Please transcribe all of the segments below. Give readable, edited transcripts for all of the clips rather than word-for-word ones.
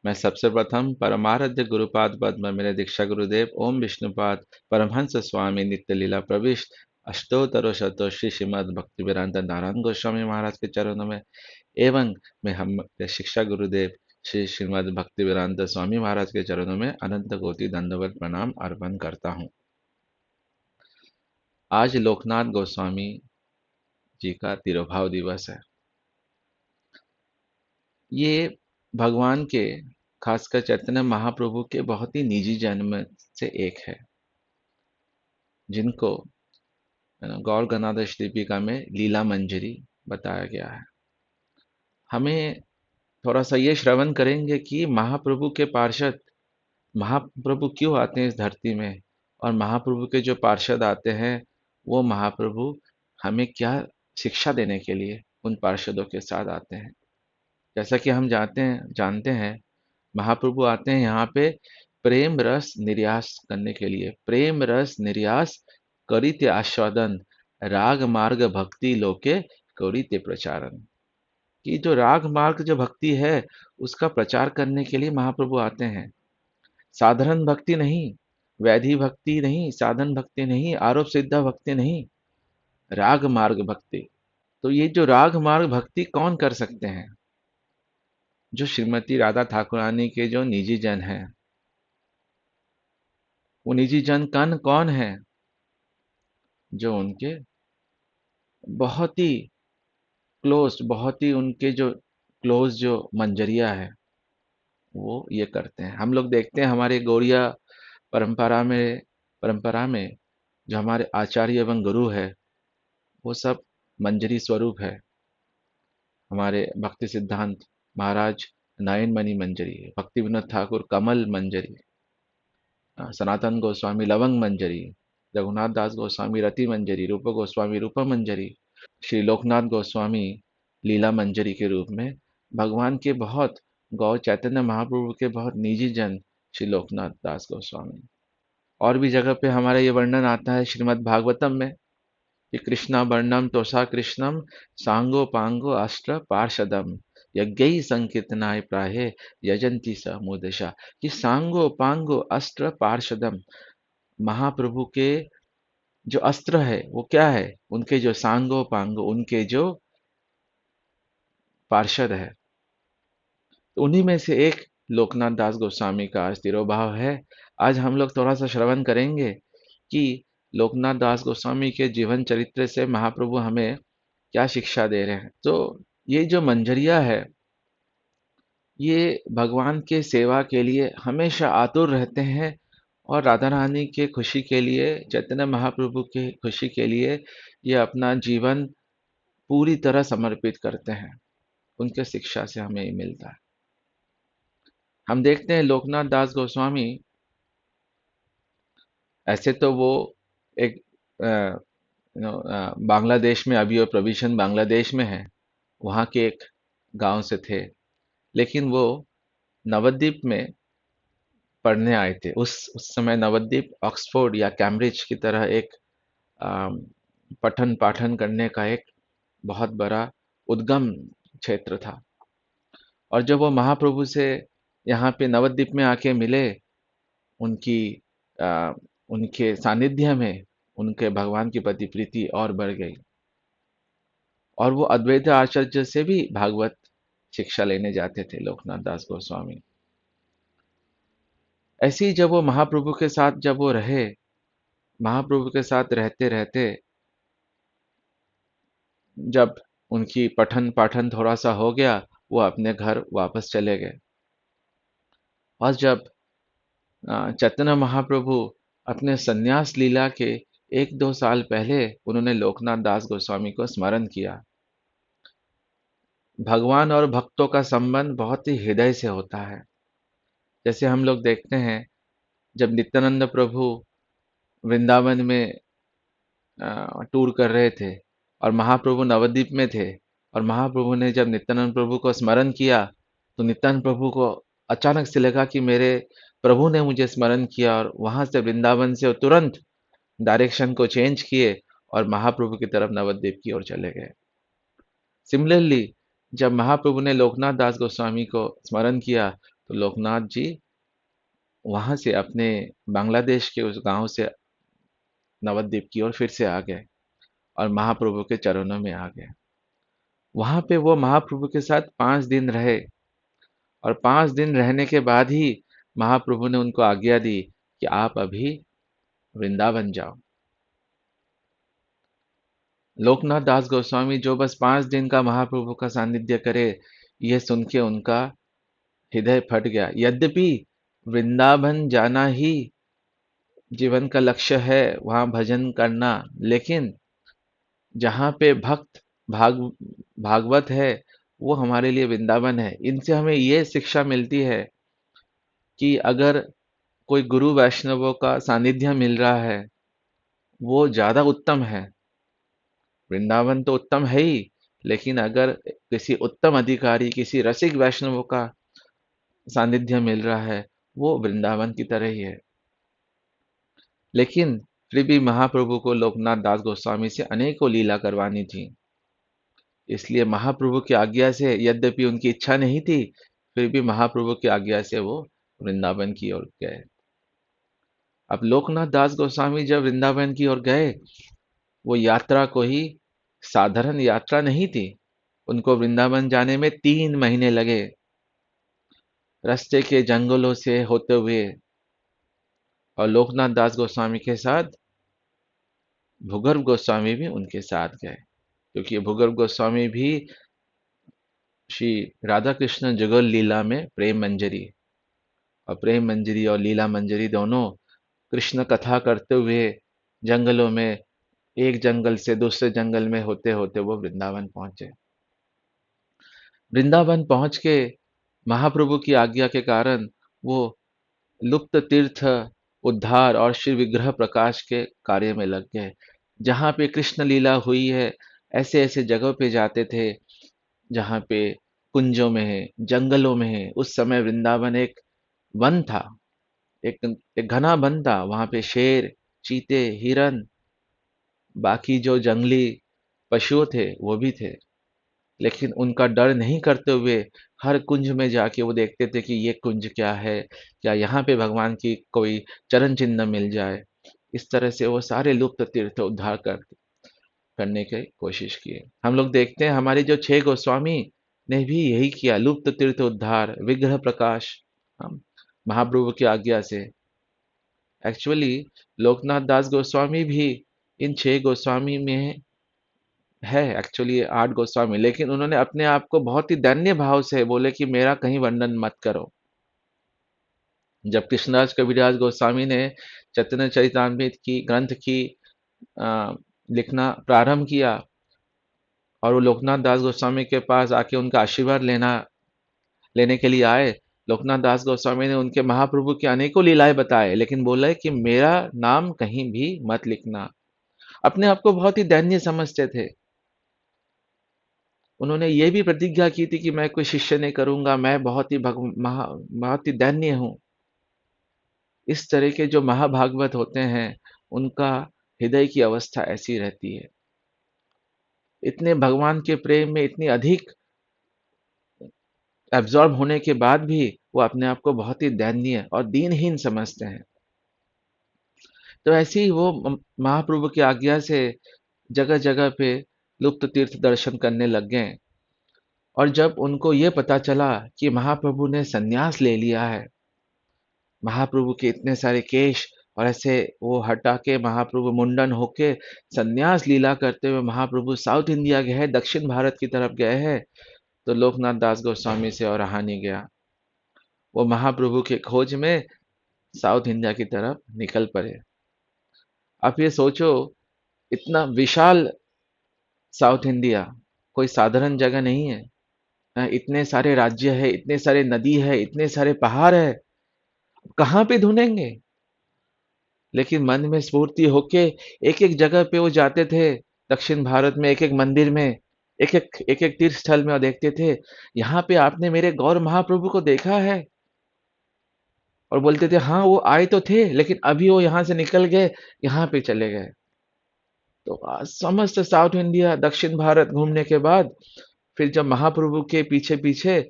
मैं सबसे प्रथम परमाराध्य गुरुपाद पद्म मेरे दीक्षा गुरुदेव ओम विष्णुपाद परमहंस स्वामी नित्य लीला प्रविष्ट अष्टोत्तरो शतो श्री श्रीमद भक्ति वेदांत नारायण गोस्वामी महाराज के चरणों में एवं मैं हम शिक्षा गुरुदेव श्री श्रीमद भक्ति वेदांत स्वामी महाराज के चरणों में अनंत कोटि दंडवत प्रणाम अर्पण करता हूँ। आज लोकनाथ गोस्वामी जी का तिरुभाव दिवस है। ये भगवान के खासकर चैतन्य महाप्रभु के बहुत ही निजी जन्म से एक है, जिनको गौर गणाधर दीपिका में लीला मंजरी बताया गया है। हमें थोड़ा सा ये श्रवण करेंगे कि महाप्रभु के पार्षद महाप्रभु क्यों आते हैं इस धरती में, और महाप्रभु के जो पार्षद आते हैं वो महाप्रभु हमें क्या शिक्षा देने के लिए उन पार्षदों के साथ आते हैं। जैसा कि हम जानते हैं महाप्रभु आते हैं यहाँ पे प्रेम रस निर्यास करने के लिए। प्रेम रस निर्यास करिते आस्वादन राग मार्ग भक्ति लोके करिते प्रचारन। कि जो राग मार्ग जो भक्ति है उसका प्रचार करने के लिए महाप्रभु आते हैं। साधारण भक्ति नहीं, वैधि भक्ति नहीं, साधन भक्ति नहीं, आरोप सिद्ध भक्ति नहीं, राग मार्ग भक्ति। तो ये जो राग मार्ग भक्ति कौन कर सकते हैं? जो श्रीमती राधा ठाकुरानी के जो निजी जन हैं। वो निजी जन कौन है? जो उनके बहुत ही क्लोज, बहुत ही उनके जो क्लोज जो मंजरिया है वो ये करते हैं। हम लोग देखते हैं हमारे गौड़िया परंपरा में जो हमारे आचार्य एवं गुरु है वो सब मंजरी स्वरूप है। हमारे भक्ति सिद्धांत महाराज नयन मणि मंजरी, भक्ति विनोद ठाकुर कमल मंजरी, सनातन गोस्वामी लवंग मंजरी, रघुनाथ दास गोस्वामी रति मंजरी, रूप गोस्वामी रूप मंजरी, श्री लोकनाथ गोस्वामी लीला मंजरी के रूप में भगवान के बहुत गौ चैतन्य महाप्रभु के बहुत निजी जन श्री लोकनाथ दास गोस्वामी। और भी जगह पे हमारा ये वर्णन आता है श्रीमद् भागवतम में कि कृष्णा वर्णम तोषा कृष्णम सांगो पांगो अष्ट पार्षदम यज्ञ संकीर्तनाय प्राहे यजंती स मुदशा। कि सांगो पांगो अस्त्र पार्षदम, महाप्रभु के जो अस्त्र है वो क्या है? उनके जो सांगो पांगो, उनके जो पार्षद है, तो उन्हीं में से एक लोकनाथ दास गोस्वामी का आज तिरोभाव है। आज हम लोग थोड़ा सा श्रवण करेंगे कि लोकनाथ दास गोस्वामी के जीवन चरित्र से महाप्रभु हमें क्या शिक्षा दे रहे हैं। तो ये जो मंजरिया है ये भगवान के सेवा के लिए हमेशा आतुर रहते हैं, और राधा रानी के खुशी के लिए, चैतन्य महाप्रभु के खुशी के लिए ये अपना जीवन पूरी तरह समर्पित करते हैं। उनके शिक्षा से हमें ये मिलता है। हम देखते हैं लोकनाथ दास गोस्वामी, ऐसे तो वो एक बांग्लादेश में, अभी वो प्रोविजन बांग्लादेश में है, वहाँ के एक गांव से थे, लेकिन वो नवद्वीप में पढ़ने आए थे। उस समय नवद्वीप ऑक्सफोर्ड या कैम्ब्रिज की तरह एक अम, पठन पाठन करने का एक बहुत बड़ा उद्गम क्षेत्र था। और जब वो महाप्रभु से यहाँ पे नवद्वीप में आके मिले, उनकी अ, उनके सानिध्य में उनके भगवान की प्रति प्रीति और बढ़ गई, और वो अद्वैत आचार्य से भी भागवत शिक्षा लेने जाते थे लोकनाथ दास गोस्वामी। ऐसे ही जब वो महाप्रभु के साथ जब वो रहे, महाप्रभु के साथ रहते रहते जब उनकी पठन पाठन थोड़ा सा हो गया, वो अपने घर वापस चले गए। और जब चैतन्य महाप्रभु अपने सन्यास लीला के 1-2 साल पहले उन्होंने लोकनाथ दास गोस्वामी को स्मरण किया। भगवान और भक्तों का संबंध बहुत ही हृदय से होता है। जैसे हम लोग देखते हैं जब नित्यानंद प्रभु वृंदावन में टूर कर रहे थे और महाप्रभु नवद्वीप में थे, और महाप्रभु ने जब नित्यानंद प्रभु को स्मरण किया तो नित्यानंद प्रभु को अचानक से लगा कि मेरे प्रभु ने मुझे स्मरण किया, और वहां से वृंदावन से वो तुरंत डायरेक्शन को चेंज किए और महाप्रभु की तरफ नवद्वीप की ओर चले गए। सिमिलरली जब महाप्रभु ने लोकनाथ दास गोस्वामी को स्मरण किया तो लोकनाथ जी वहां से अपने बांग्लादेश के उस गांव से नवद्वीप की ओर फिर से आ गए और महाप्रभु के चरणों में आ गए। वहां पे वो महाप्रभु के साथ 5 दिन रहे और 5 दिन रहने के बाद ही महाप्रभु ने उनको आज्ञा दी कि आप अभी वृंदावन जाओ। लोकनाथ दास गोस्वामी जो बस 5 दिन का महाप्रभु का सानिध्य करे, ये सुन के उनका हृदय फट गया। यद्यपि वृंदावन जाना ही जीवन का लक्ष्य है, वहां भजन करना, लेकिन जहाँ पे भक्त भाग भागवत है, वो हमारे लिए वृंदावन है। इनसे हमें ये शिक्षा मिलती है कि अगर कोई गुरु वैष्णवों का सानिध्य मिल रहा है, वो ज्यादा उत्तम है। वृंदावन तो उत्तम है ही, लेकिन अगर किसी उत्तम अधिकारी, किसी रसिक वैष्णवों का सानिध्य मिल रहा है, वो वृंदावन की तरह ही है। लेकिन फिर भी महाप्रभु को लोकनाथ दास गोस्वामी से अनेकों लीला करवानी थी। इसलिए महाप्रभु की आज्ञा से, यद्यपि उनकी इच्छा नहीं थी, फिर भी महाप्रभु की आज्ञा से वो वृंदावन की ओर गए। अब लोकनाथ दास गोस्वामी जब वृंदावन की ओर गए, वो यात्रा को ही साधारण यात्रा नहीं थी। उनको वृंदावन जाने में 3 महीने लगे, रास्ते के जंगलों से होते हुए। और लोकनाथ दास गोस्वामी के साथ भूगर्भ गोस्वामी भी उनके साथ गए, क्योंकि भूगर्भ गोस्वामी भी श्री राधा कृष्ण जुगल लीला में प्रेम मंजरी, और प्रेम मंजरी और लीला मंजरी दोनों कृष्ण कथा करते हुए जंगलों में, एक जंगल से दूसरे जंगल में होते होते वो वृंदावन पहुंचे। वृंदावन पहुंच के महाप्रभु की आज्ञा के कारण वो लुप्त तीर्थ उद्धार और श्री विग्रह प्रकाश के कार्य में लग गए। जहाँ पे कृष्ण लीला हुई है, ऐसे ऐसे जगहों पे जाते थे जहाँ पे कुंजों में है, जंगलों में है। उस समय वृंदावन एक वन था, एक घना वन था। वहां पे शेर, चीते, हिरन, बाकी जो जंगली पशु थे वो भी थे। लेकिन उनका डर नहीं करते हुए हर कुंज में जाके वो देखते थे कि ये कुंज क्या है, क्या यहाँ पे भगवान की कोई चरण चिन्ह मिल जाए। इस तरह से वो सारे लुप्त तीर्थ उद्धार करने की कोशिश किए। हम लोग देखते हैं हमारे जो 6 गोस्वामी ने भी यही किया, लुप्त तीर्थ उद्धार, विग्रह प्रकाश, हम महाप्रभु की आज्ञा से। एक्चुअली लोकनाथ दास गोस्वामी भी इन 6 गोस्वामी में है, एक्चुअली 8 गोस्वामी, लेकिन उन्होंने अपने आप को बहुत ही दैन्य भाव से बोले कि मेरा कहीं वर्णन मत करो। जब कृष्णदास कविराज गोस्वामी ने चैतन्य चरितामृत की ग्रंथ की लिखना प्रारंभ किया और वो लोकनाथ दास गोस्वामी के पास आके उनका आशीर्वाद लेने के लिए आए, लोकनाथ दास गोस्वामी ने उनके महाप्रभु की अनेकों लीलाएं बताए, लेकिन बोले कि मेरा नाम कहीं भी मत लिखना। अपने आप को बहुत ही दैन्य समझते थे। उन्होंने ये भी प्रतिज्ञा की थी कि मैं कोई शिष्य नहीं करूंगा, मैं बहुत ही दैन्य हूं। इस तरह के जो महाभागवत होते हैं, उनका हृदय की अवस्था ऐसी रहती है। इतने भगवान के प्रेम में इतनी अधिक एब्जॉर्ब होने के बाद भी वो अपने आप को बहुत ही दयनीय और दीनहीन समझते हैं। तो ऐसे ही वो महाप्रभु की आज्ञा से जगह जगह पे लुप्त तीर्थ दर्शन करने लग गए। और जब उनको ये पता चला कि महाप्रभु ने संन्यास ले लिया है, महाप्रभु के इतने सारे केश और ऐसे वो हटा के महाप्रभु मुंडन होके संन्यास लीला करते हुए महाप्रभु साउथ इंडिया गए हैं, दक्षिण भारत की तरफ गए हैं, तो लोकनाथ दास गोस्वामी से और रहा नहीं गया। वो महाप्रभु के खोज में साउथ इंडिया की तरफ निकल पड़े। आप ये सोचो, इतना विशाल साउथ इंडिया कोई साधारण जगह नहीं है। इतने सारे राज्य है, इतने सारे नदी है, इतने सारे पहाड़ है, कहाँ पे ढूंढेंगे। लेकिन मन में स्फूर्ति होके एक एक जगह पे वो जाते थे, दक्षिण भारत में एक एक मंदिर में, एक एक तीर्थ स्थल में, और देखते थे यहाँ पे आपने मेरे गौर महाप्रभु को देखा है। और बोलते थे हाँ वो आए तो थे, लेकिन अभी वो यहाँ से निकल गए, यहाँ पे चले गए। तो समस्त साउथ इंडिया, दक्षिण भारत घूमने के बाद फिर जब महाप्रभु के पीछे पीछे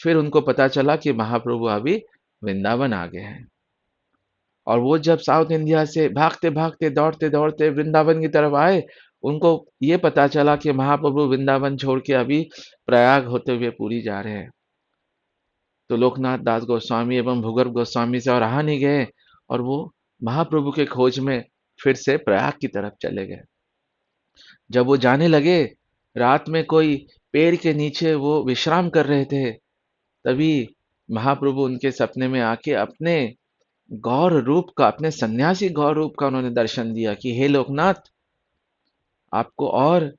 फिर उनको पता चला कि महाप्रभु अभी वृंदावन आ गए हैं। और वो जब साउथ इंडिया से भागते भागते दौड़ते दौड़ते वृंदावन की तरफ आए, उनको ये पता चला कि महाप्रभु वृंदावन छोड़ के अभी प्रयाग होते हुए पुरी जा रहे हैं। तो लोकनाथ दास गोस्वामी एवं भूगर्भ गोस्वामी से और रहा नहीं गए, और वो महाप्रभु के खोज में फिर से प्रयाग की तरफ चले गए। जब वो जाने लगे, रात में कोई पेड़ के नीचे वो विश्राम कर रहे थे, तभी महाप्रभु उनके सपने में आके अपने गौर रूप का, अपने सन्यासी गौर रूप का उन्होंने दर्शन दिया कि हे लोकनाथ, आपको और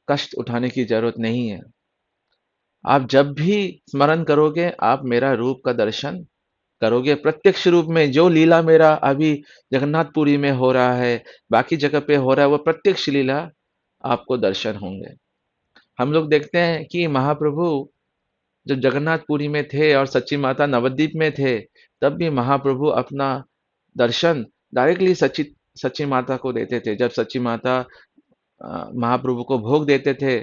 कष्ट उठाने की जरूरत नहीं है। आप जब भी स्मरण करोगे, आप मेरा रूप का दर्शन करोगे प्रत्यक्ष रूप में। जो लीला मेरा अभी जगन्नाथपुरी में हो रहा है, बाकी जगह पे हो रहा है, वो प्रत्यक्ष लीला आपको दर्शन होंगे। हम लोग देखते हैं कि महाप्रभु जब जगन्नाथपुरी में थे और सच्ची माता नवद्वीप में थे, तब भी महाप्रभु अपना दर्शन डायरेक्टली सच्ची सच्ची माता को देते थे। जब सच्ची माता महाप्रभु को भोग देते थे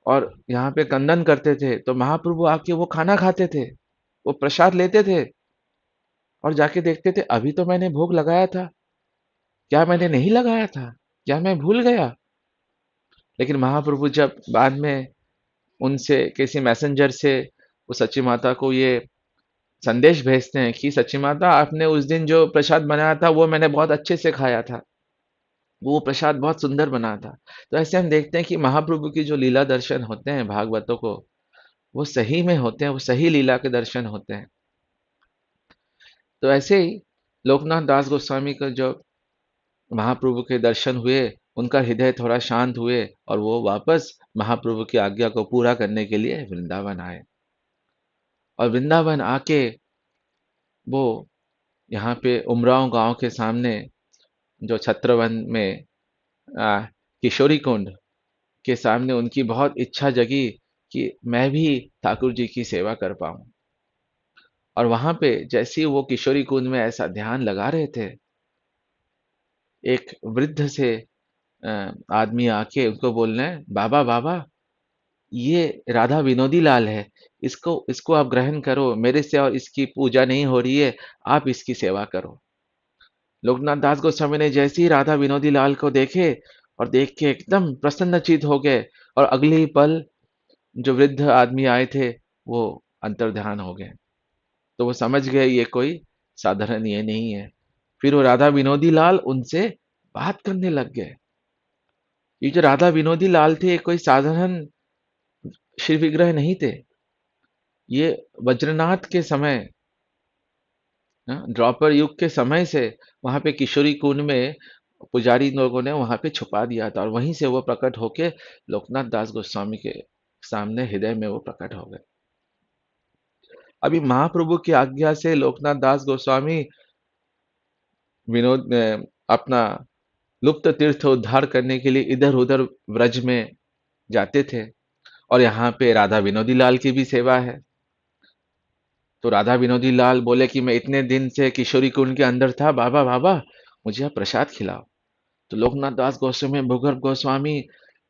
और यहाँ पे कंदन करते थे, तो महाप्रभु आके वो खाना खाते थे, वो प्रसाद लेते थे और जाके देखते थे, अभी तो मैंने भोग लगाया था, क्या मैंने नहीं लगाया था? क्या मैं भूल गया? लेकिन महाप्रभु जब बाद में उनसे किसी मैसेंजर से वो सच्ची माता को ये संदेश भेजते हैं कि सच्ची माता, आपने उस दिन जो प्रसाद बनाया था वो मैंने बहुत अच्छे से खाया था, वो प्रसाद बहुत सुंदर बना था। तो ऐसे हम देखते हैं कि महाप्रभु की जो लीला दर्शन होते हैं भागवतों को, वो सही में होते हैं, वो सही लीला के दर्शन होते हैं। तो ऐसे ही लोकनाथ दास गोस्वामी का जो महाप्रभु के दर्शन हुए, उनका हृदय थोड़ा शांत हुए और वो वापस महाप्रभु की आज्ञा को पूरा करने के लिए वृंदावन आए। और वृंदावन आके वो यहाँ पे उमराव गांव के सामने जो छत्रवन में आ, किशोरी कुंड के सामने उनकी बहुत इच्छा जगी कि मैं भी ठाकुर जी की सेवा कर पाऊं। और वहां पे जैसे ही वो किशोरी कुंड में ऐसा ध्यान लगा रहे थे, एक वृद्ध से आदमी आके उनको बोल रहे हैं, बाबा बाबा, ये राधा विनोदी लाल है, इसको इसको आप ग्रहण करो, मेरे से और इसकी पूजा नहीं हो रही है, आप इसकी सेवा करो। लोकनाथ दास गोस्वामी ने जैसे ही राधा विनोदी लाल को देखे और देख के एकदम प्रसन्नचित हो गए, और अगले ही पल जो वृद्ध आदमी आए थे वो अंतर्ध्यान हो गए। तो वो समझ गए ये कोई साधारण ये नहीं है। फिर वो राधा विनोदी लाल उनसे बात करने लग गए। ये जो राधा विनोदी लाल थे, ये कोई साधारण शिव विग्रह नहीं थे। ये वज्रनाथ के समय, द्वापर युग के समय से वहां पे किशोरी कुंड में पुजारी लोगों ने वहां पे छुपा दिया था, और वहीं से वो प्रकट होके लोकनाथ दास गोस्वामी के सामने हृदय में वो प्रकट हो गए। अभी महाप्रभु की आज्ञा से लोकनाथ दास गोस्वामी विनोद अपना लुप्त तीर्थ उद्धार करने के लिए इधर उधर व्रज में जाते थे, और यहाँ पे राधा विनोदी लाल की भी सेवा है। तो राधा विनोदी लाल बोले कि मैं इतने दिन से किशोरी कुंड के अंदर था, बाबा बाबा, मुझे आप प्रसाद खिलाओ। तो लोकनाथ दास गोस्वामी भूगर्भ गोस्वामी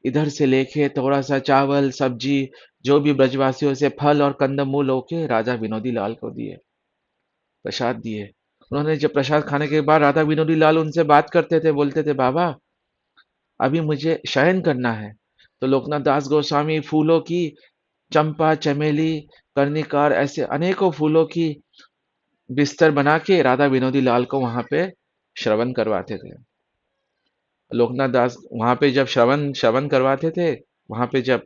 इधर से लेके थोड़ा सा चावल सब्जी, जो भी ब्रजवासियों से फल और कंदमूल होके राजा विनोदी लाल को दिए, प्रसाद दिए। उन्होंने जब प्रसाद खाने के बाद राधा विनोदी लाल उनसे बात करते थे, बोलते थे, बाबा अभी मुझे शयन करना है। तो लोकनाथ दास गोस्वामी फूलों की, चंपा चमेली कर्णिकार ऐसे अनेकों फूलों की बिस्तर बना के राधा विनोदी लाल को वहां पे श्रवण करवाते थे। लोकनाथ दास वहां पे जब श्रवण श्रवण करवाते थे, वहां पे जब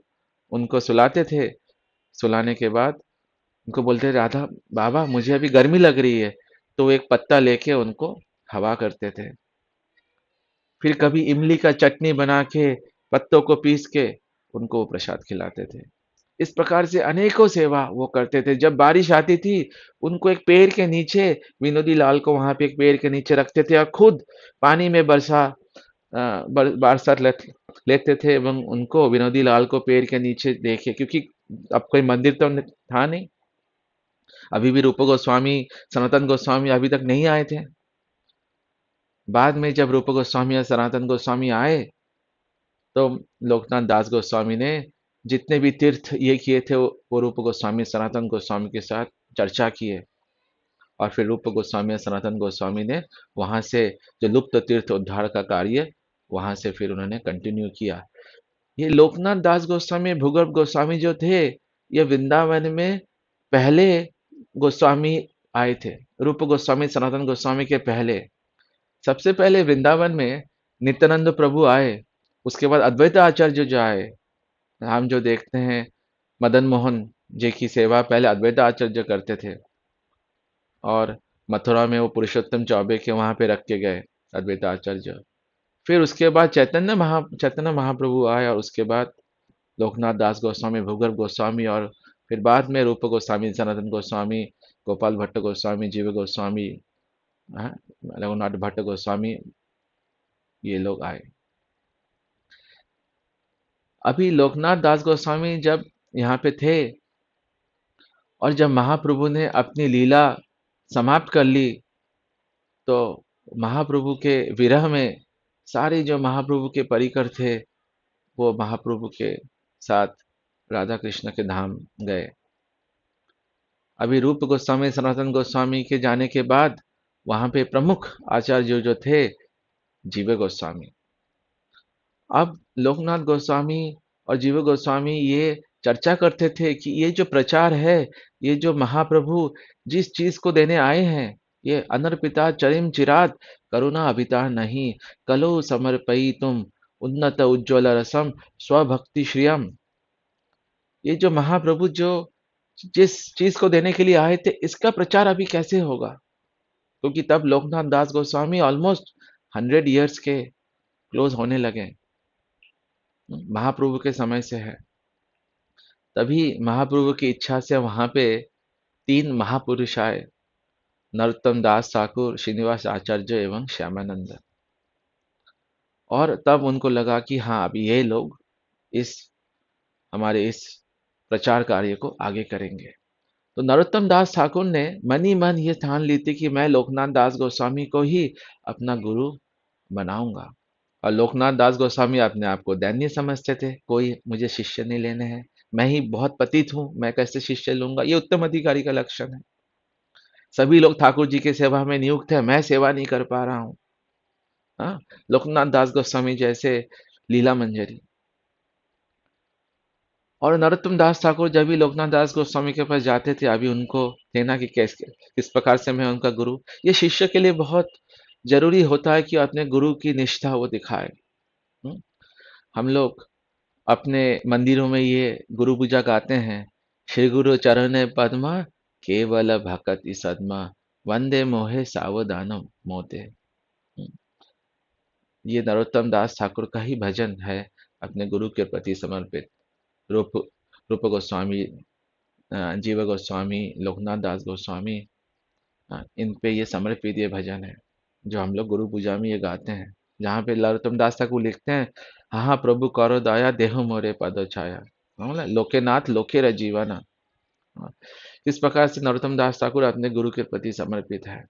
उनको सुलाते थे, सुलाने के बाद उनको बोलते थे, राधा बाबा मुझे अभी गर्मी लग रही है, तो वो एक पत्ता लेके उनको हवा करते थे। फिर कभी इमली का चटनी बना के, पत्तों को पीस के उनको वो प्रसाद खिलाते थे। इस प्रकार से अनेकों सेवा वो करते थे। जब बारिश आती थी, उनको एक पेड़ के नीचे, विनोदी लाल को वहां पे एक पेड़ के नीचे रखते थे और खुद पानी में बरसात लेते थे, एवं उनको विनोदी लाल को पेड़ के नीचे देखे, क्योंकि अब कोई मंदिर तो था नहीं, अभी भी रूप गोस्वामी सनातन गोस्वामी अभी तक नहीं आए थे। बाद में जब रूप गोस्वामी और सनातन गोस्वामी आए, तो लोकनाथ दास गोस्वामी ने जितने भी तीर्थ ये किए थे वो रूप गोस्वामी सनातन गोस्वामी के साथ चर्चा किए, और फिर रूप गोस्वामी और सनातन गोस्वामी ने वहां से जो लुप्त तीर्थ उद्धार का कार्य वहां से फिर उन्होंने कंटिन्यू किया। ये लोकनाथ दास गोस्वामी भूगर्भ गोस्वामी जो थे, ये वृंदावन में पहले गोस्वामी आए थे। रूप गोस्वामी सनातन गोस्वामी के पहले, सबसे पहले वृंदावन में नित्यानंद प्रभु आए, उसके बाद अद्वैत आचार्य जो आए। हम जो देखते हैं मदन मोहन जी की सेवा पहले अद्वैत आचार्य करते थे, और मथुरा में वो पुरुषोत्तम चौबे के वहां पे रख के गए अद्वैत आचार्य। फिर उसके बाद चैतन्य महाप्रभु आए, और उसके बाद लोकनाथ दास गोस्वामी भूगर्भ गोस्वामी, और फिर बाद में रूप गोस्वामी सनातन गोस्वामी गोपाल भट्ट गोस्वामी जीव गोस्वामी, हाँ, रघुनाथ भट्ट गोस्वामी, ये लोग आए। अभी लोकनाथ दास गोस्वामी जब यहाँ पे थे, और जब महाप्रभु ने अपनी लीला समाप्त कर ली, तो महाप्रभु के विरह में सारे जो महाप्रभु के परिकर थे वो महाप्रभु के साथ राधा कृष्ण के धाम गए। अभी रूप गोस्वामी सनातन गोस्वामी के जाने के बाद वहां पे प्रमुख आचार्य जो थे जीव गोस्वामी। अब लोकनाथ गोस्वामी और जीव गोस्वामी ये चर्चा करते थे कि ये जो प्रचार है, ये जो महाप्रभु जिस चीज को देने आए हैं, ये अनर्पिता चरिम चिरात करुणा अभिता नहीं, कलो समर्पई तुम उन्नत उज्ज्वल रसम स्वभक्ति श्रियम। ये जो महाप्रभु जो जिस चीज को देने के लिए आए थे, इसका प्रचार अभी कैसे होगा? क्योंकि तब लोकनाथ दास गोस्वामी ऑलमोस्ट 100 ईयर्स के क्लोज होने लगे, महाप्रभु के समय से है। तभी महाप्रभु की इच्छा से वहां पे 3 महापुरुष आए, नरोत्तम दास ठाकुर, श्रीनिवास आचार्य एवं श्यामानंद। और तब उनको लगा कि हाँ, अभी ये लोग इस हमारे इस प्रचार कार्य को आगे करेंगे। तो नरोत्तम दास ठाकुर ने मन ही मन ये ठान ली थी कि मैं लोकनाथ दास गोस्वामी को ही अपना गुरु बनाऊंगा। और लोकनाथ दास गोस्वामी अपने आप को दैन्य समझते थे, कोई मुझे शिष्य नहीं लेने हैं, मैं ही बहुत पतित हूं, मैं कैसे शिष्य लूंगा, ये उत्तम अधिकारी का लक्षण है। सभी लोग ठाकुर जी के सेवा में नियुक्त है, मैं सेवा नहीं कर पा रहा हूँ। हाँ, लोकनाथ दास गोस्वामी जैसे लीला मंजरी। और नरोत्तम दास ठाकुर जब भी लोकनाथ दास गोस्वामी के पास जाते थे, अभी उनको कहना कि किस प्रकार से मैं उनका गुरु। ये शिष्य के लिए बहुत जरूरी होता है कि अपने गुरु की निष्ठा वो दिखाए। हम्म, हम लोग अपने मंदिरों में ये गुरु पूजा गाते हैं, श्री गुरु चरण पद्मा केवल भक्ति सद्मा वंदे मोहे सावधानम मोते। ये नरोत्तम दास ठाकुर का ही भजन है, अपने गुरु के प्रति समर्पित। रूप रूप गोस्वामी, जीव गोस्वामी, लोकनाथ दास गोस्वामी, इन पे ये समर्पित ये भजन है जो हम लोग गुरु पूजा में ये गाते हैं। जहाँ पे नरोत्तम दास ठाकुर लिखते हैं, हाँ हाँ प्रभु करो दया देहु मोरे पद छाया, बोला लोके नाथ लोके रजीवना। हाँ, इस प्रकार से नरोत्तम दास ठाकुर अपने गुरु के प्रति समर्पित है।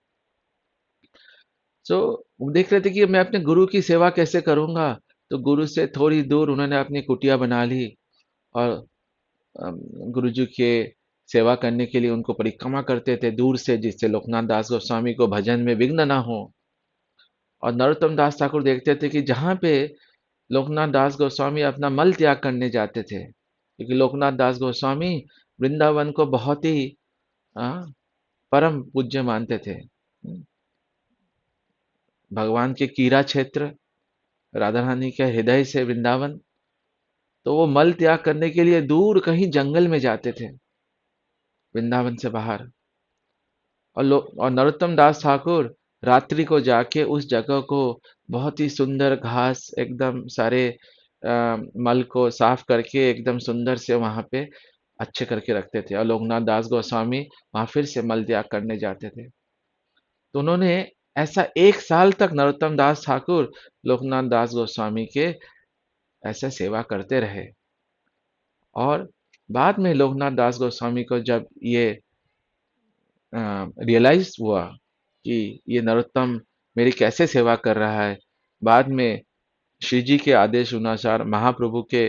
सो देख रहे थे कि मैं अपने गुरु की सेवा कैसे करूंगा, तो गुरु से थोड़ी दूर उन्होंने अपनी कुटिया बना ली, और गुरु जी के सेवा करने के लिए उनको परिक्रमा करते थे दूर से, जिससे लोकनाथ दास गोस्वामी को भजन में विघ्न ना हो। और नरोत्तम दास ठाकुर देखते थे कि जहाँ पे लोकनाथ दास गोस्वामी अपना मल त्याग करने जाते थे, क्योंकि लोकनाथ दास गोस्वामी वृंदावन को बहुत ही आ, परम पूज्य मानते थे। भगवान के कीरा क्षेत्र, राधा रानी के हृदय से वृंदावन, तो वो मल त्याग करने के लिए दूर कहीं जंगल में जाते थे, वृंदावन से बाहर। और नरोत्तम दास ठाकुर रात्रि को जाके उस जगह को बहुत ही सुंदर घास एकदम सारे मल को साफ करके एकदम सुंदर से वहां पे अच्छे करके रखते थे, और लोकनाथ दास गोस्वामी वहां फिर से मल त्याग करने जाते थे। तो उन्होंने ऐसा 1 साल तक नरोत्तम दास ठाकुर लोकनाथ दास गोस्वामी के ऐसे सेवा करते रहे। और बाद में लोकनाथ दास गोस्वामी को जब ये रियलाइज हुआ कि ये नरोत्तम मेरी कैसे सेवा कर रहा है, बाद में श्री जी के आदेश अनुसार महाप्रभु के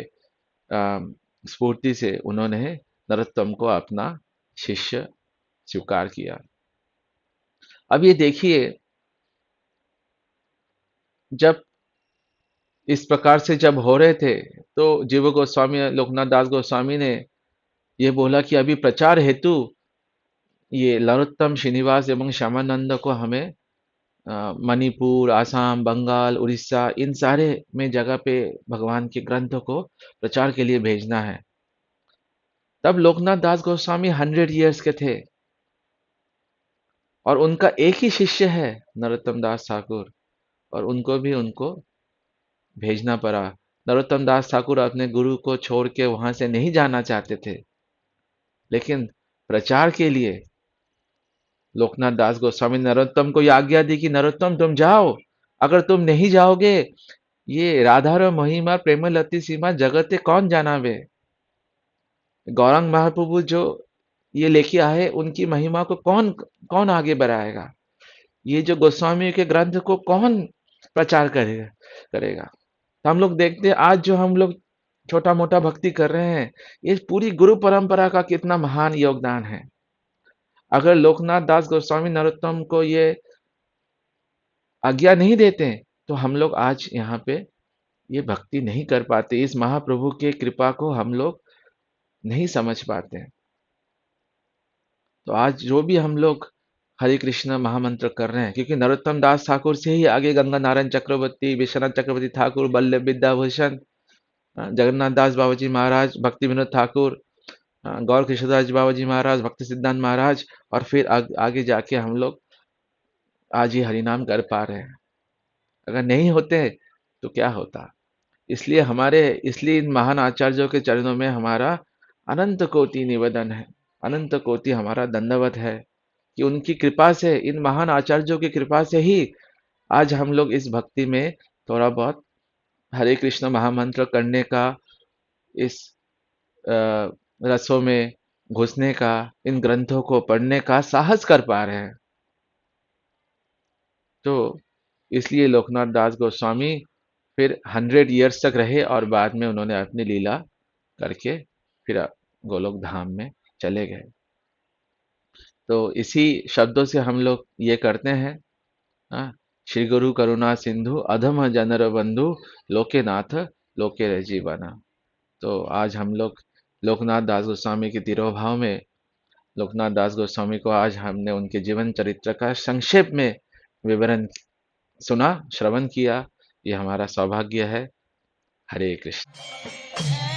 स्फूर्ति से उन्होंने नरोत्तम को अपना शिष्य स्वीकार किया। अब ये देखिए, जब इस प्रकार से जब हो रहे थे, तो जीव गोस्वामी लोकनाथ दास गोस्वामी ने ये बोला कि अभी प्रचार हेतु ये नरोत्तम, श्रीनिवास एवं श्यामानंद को हमें मणिपुर, आसाम, बंगाल, उड़ीसा, इन सारे में जगह पे भगवान के ग्रंथों को प्रचार के लिए भेजना है। तब लोकनाथ दास गोस्वामी 100 इयर्स के थे और उनका एक ही शिष्य है नरोत्तम दास ठाकुर, और उनको भेजना पड़ा। नरोत्तम दास ठाकुर अपने गुरु को छोड़ के वहां से नहीं जाना चाहते थे, लेकिन प्रचार के लिए लोकनाथ दास गोस्वामी ने नरोत्तम को यह आज्ञा दी कि नरोत्तम तुम जाओ, अगर तुम नहीं जाओगे, ये राधार महिमा प्रेमलती सीमा जगते कौन जानावे। गौरांग महाप्रभु जो ये लेके आए, उनकी महिमा को कौन कौन आगे बढ़ाएगा, ये जो गोस्वामी के ग्रंथ को कौन प्रचार करेगा करेगा। तो हम लोग देखते हैं आज जो हम लोग छोटा मोटा भक्ति कर रहे हैं, ये पूरी गुरु परंपरा का कितना महान योगदान है। अगर लोकनाथ दास गोस्वामी नरोत्तम को ये आज्ञा नहीं देते, तो हम लोग आज यहाँ पे ये भक्ति नहीं कर पाते, इस महाप्रभु के कृपा को हम लोग नहीं समझ पाते हैं। तो आज जो भी हम लोग हरे कृष्ण महामंत्र कर रहे हैं, क्योंकि नरोत्तम दास ठाकुर से ही आगे गंगा नारायण चक्रवर्ती, विश्वनाथ चक्रवर्ती ठाकुर, बल्लभ विद्याभूषण, जगन्नाथ दास बाबाजी महाराज, भक्ति विनोद ठाकुर, गौर कृष्णदास बाबा जी महाराज, भक्ति सिद्धांत महाराज, और फिर आगे जाके हम लोग आज ये हरिनाम कर पा रहे हैं। अगर नहीं होते तो क्या होता। इसलिए इन महान आचार्यों के चरणों में हमारा अनंत कोटि निवेदन है, अनंत कोटि हमारा दंडवत है, कि उनकी कृपा से, इन महान आचार्यों की कृपा से ही आज हम लोग इस भक्ति में थोड़ा बहुत हरे कृष्ण महामंत्र करने का, इस अ, रसों में घुसने का, इन ग्रंथों को पढ़ने का साहस कर पा रहे हैं। तो इसलिए लोकनाथ दास गोस्वामी फिर 100 इयर्स तक रहे और बाद में उन्होंने अपनी लीला करके फिर गोलोक धाम में चले गए। तो इसी शब्दों से हम लोग ये करते हैं, हाँ, श्री गुरु करुणा सिंधु अधम जनर बंधु लोके नाथ लोके रजीवना। तो आज हम लोग लोकनाथ दास गोस्वामी के तिरोभाव में, लोकनाथ दास गोस्वामी को आज हमने उनके जीवन चरित्र का संक्षेप में विवरण सुना, श्रवण किया। ये हमारा सौभाग्य है। हरे कृष्ण।